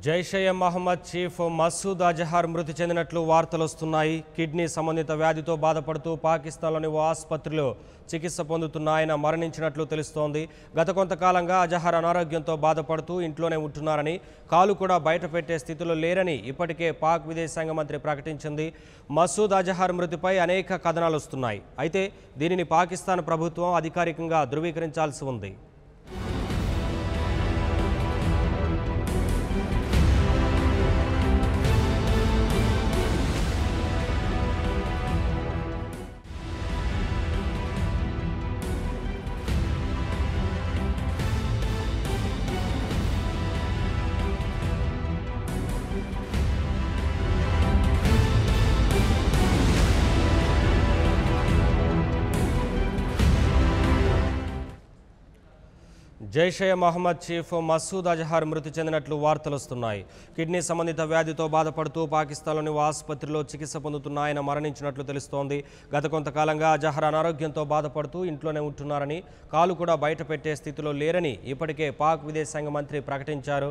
Jaish-e Mohammed chief Masood Azhar మృతి చెందినట్లు వార్తలు వస్తున్నాయి. కిడ్నీ సంబంధిత వ్యాధితో బాధపడుతూ పాకిస్తాన్లోని ఓ ఆసుపత్రిలో చికిత్స పొందుతున్న ఆయన మరణించినట్లు తెలుస్తోంది. గత కొంతకాలంగా అజహర్ అనారోగ్యంతో బాధపడుతూ ఇంట్లోనే ఉంటున్నారని, కాలు కూడా బయట పెట్టే స్థితిలో లేరని ఇప్పటికే పాక్ విదేశాంగ మంత్రి ప్రకటించింది. మసూద్ అజహర్ మృతిపై అనేక కథనాలు వస్తున్నాయి. అయితే దీనిని పాకిస్తాన్ ప్రభుత్వం అధికారికంగా ధృవీకరించాల్సి ఉంది. జైషే మహమ్మద్ చీఫ్ మసూద్ అజహర్ మృతి చెందినట్లు వార్తలు వస్తున్నాయి. కిడ్నీ సంబంధిత వ్యాధితో బాధపడుతూ పాకిస్తాన్లోని ఓ ఆసుపత్రిలో చికిత్స పొందుతున్న ఆయన మరణించినట్లు తెలుస్తోంది. గత కొంతకాలంగా అజహర్ అనారోగ్యంతో బాధపడుతూ ఇంట్లోనే ఉంటున్నారని, కాలు కూడా బయట పెట్టే స్థితిలో లేరని ఇప్పటికే పాక్ విదేశాంగ మంత్రి ప్రకటించారు.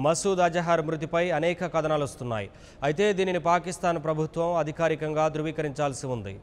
మసూద్ అజహర్ మృతిపై అనేక కథనాలు వస్తున్నాయి. అయితే దీనిని పాకిస్తాన్ ప్రభుత్వం అధికారికంగా ధృవీకరించాల్సి ఉంది.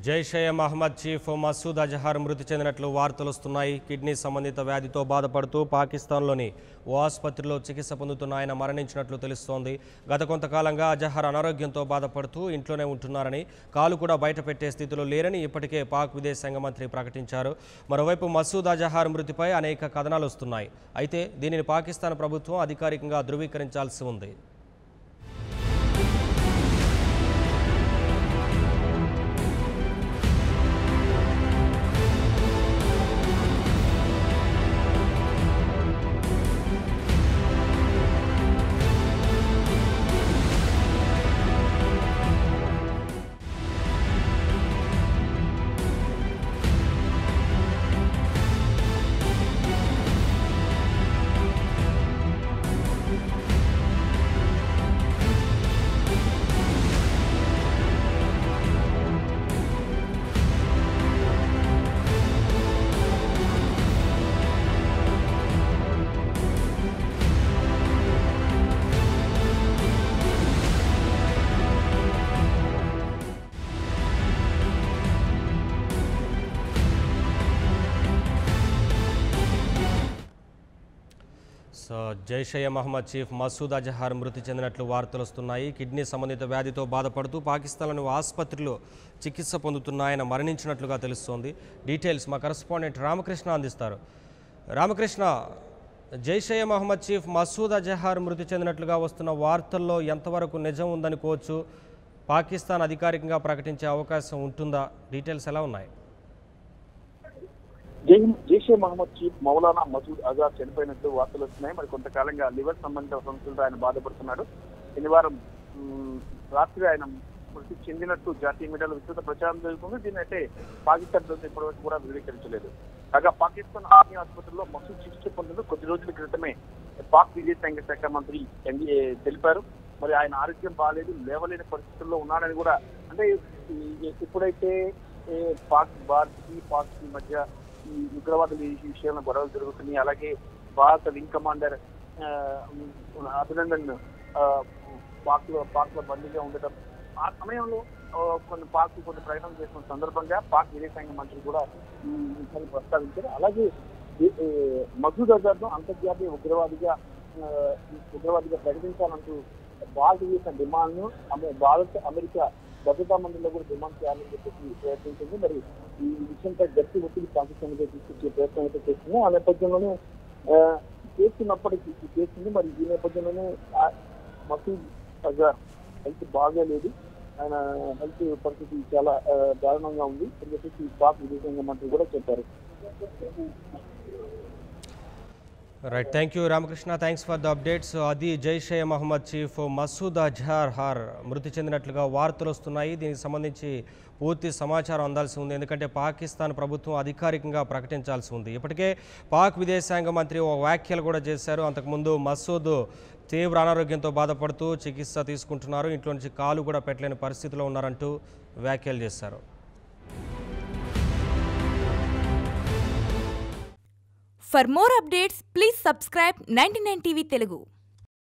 జైషే మహమ్మద్ చీఫ్ మసూద్ అజహర్ మృతి చెందినట్లు వార్తలు వస్తున్నాయి. కిడ్నీ సంబంధిత వ్యాధితో బాధపడుతూ పాకిస్తాన్లోని ఓ ఆసుపత్రిలో చికిత్స పొందుతున్న ఆయన మరణించినట్లు తెలుస్తోంది. గత కొంతకాలంగా అజహర్ అనారోగ్యంతో బాధపడుతూ ఇంట్లోనే ఉంటున్నారని, కాలు కూడా బయట పెట్టే స్థితిలో లేరని ఇప్పటికే పాక్ విదేశాంగ మంత్రి ప్రకటించారు. మరోవైపు మసూద్ అజహర్ మృతిపై అనేక కథనాలు వస్తున్నాయి. అయితే దీనిని పాకిస్తాన్ ప్రభుత్వం అధికారికంగా ధృవీకరించాల్సి ఉంది. జైషే మహమ్మద్ చీఫ్ మసూద్ అజహర్ మృతి చెందినట్లు వార్తలు వస్తున్నాయి. కిడ్నీ సంబంధిత వ్యాధితో బాధపడుతూ పాకిస్తాన్లోని ఆసుపత్రిలో చికిత్స పొందుతున్న ఆయన మరణించినట్లుగా తెలుస్తోంది. డీటెయిల్స్ మా కరెస్పాండెంట్ రామకృష్ణ అందిస్తారు. రామకృష్ణ, జైషే మహమ్మద్ చీఫ్ మసూద్ అజహర్ మృతి చెందినట్లుగా వస్తున్న వార్తల్లో ఎంతవరకు నిజం ఉందనుకోవచ్చు? పాకిస్తాన్ అధికారికంగా ప్రకటించే అవకాశం ఉంటుందా? డీటెయిల్స్ ఎలా ఉన్నాయి? జైషే మహమ్మద్ చీఫ్ మౌలానా మసూద్ అజహర్ చనిపోయినట్టు వార్తలు వస్తున్నాయి. మరి కొంతకాలంగా లివర్ సంబంధిత సమస్యలతో ఆయన బాధపడుతున్నాడు. శనివారం రాత్రి ఆయన మృతి చెందినట్టు జాతీయ మీడియాలో విస్తృత ప్రచారం జరుగుతుంది. దీన్ని అయితే పాకిస్తాన్ ప్రభుత్వం ఇప్పటివరకు కూడా ధృవీకరించలేదు. కాగా పాకిస్తాన్ ఆర్మీ ఆసుపత్రిలో మసూద్ చికిత్స పొందేందుకు కొద్ది రోజుల క్రితమే పాక్ విదేశాంగ శాఖ మంత్రి తెలిపారు. మరి ఆయన ఆరోగ్యం బాగాలేదు, లేవలేని పరిస్థితుల్లో ఉన్నాడని కూడా, అంటే ఎప్పుడైతే పాక్ మధ్య ఈ ఉగ్రవాదులు ఈ విషయంలో గొడవలు జరుగుతున్నాయి. అలాగే భారత వింగ్ కమాండర్ అభినందన్ పాక్ లో బందీగా ఉండటం, ఆ సమయంలో కొన్ని ప్రకటన చేసిన సందర్భంగా పాక్ విదేశాంగ మంత్రి కూడా ఈ విషయాన్ని ప్రస్తావించారు. అలాగే మసూద్ అజర్ ను అంతర్జాతీయ ఉగ్రవాదిగా ప్రకటించాలంటూ భారతదేశ డిమాండ్ ను భారత్ అమెరికా భద్రతా మండలిలో కూడా డిమాండ్ చేయాలని చెప్పేసి ప్రయత్నించింది. మరి ఈ విషయంపై గట్టి ఒత్తిడి పాకిస్తాన్ తీసుకొచ్చే ప్రయత్నం అయితే చేస్తుంది. ఆ నేపథ్యంలోనే చేస్తుంది. మరి ఈ నేపథ్యంలోనే మసూద్ అజర్ హెల్త్ బాగాలేదు, ఆయన హెల్త్ పరిస్థితి చాలా దారుణంగా ఉంది అని చెప్పేసి పాక్ విదేశాంగ మంత్రి కూడా చెప్పారు. Right, thank you Ramakrishna, thanks for the updates. అది జైషే మహమ్మద్ చీఫ్ మసూద్ అజర్ మృతి చెందినట్లుగా వార్తలు వస్తున్నాయి. దీనికి సంబంధించి పూర్తి సమాచారం అందాల్సి ఉంది, ఎందుకంటే పాకిస్తాన్ ప్రభుత్వం అధికారికంగా ప్రకటించాల్సి ఉంది. ఇప్పటికే పాక్ విదేశాంగ మంత్రి ఓ వ్యాఖ్యలు కూడా చేశారు. అంతకుముందు మసూద్ తీవ్ర అనారోగ్యంతో బాధపడుతూ చికిత్స తీసుకుంటున్నారు, ఇంట్లో నుంచి కాలు కూడా పెట్టలేని పరిస్థితిలో ఉన్నారంటూ వ్యాఖ్యలు చేశారు. For more updates, please subscribe 99 TV Telugu.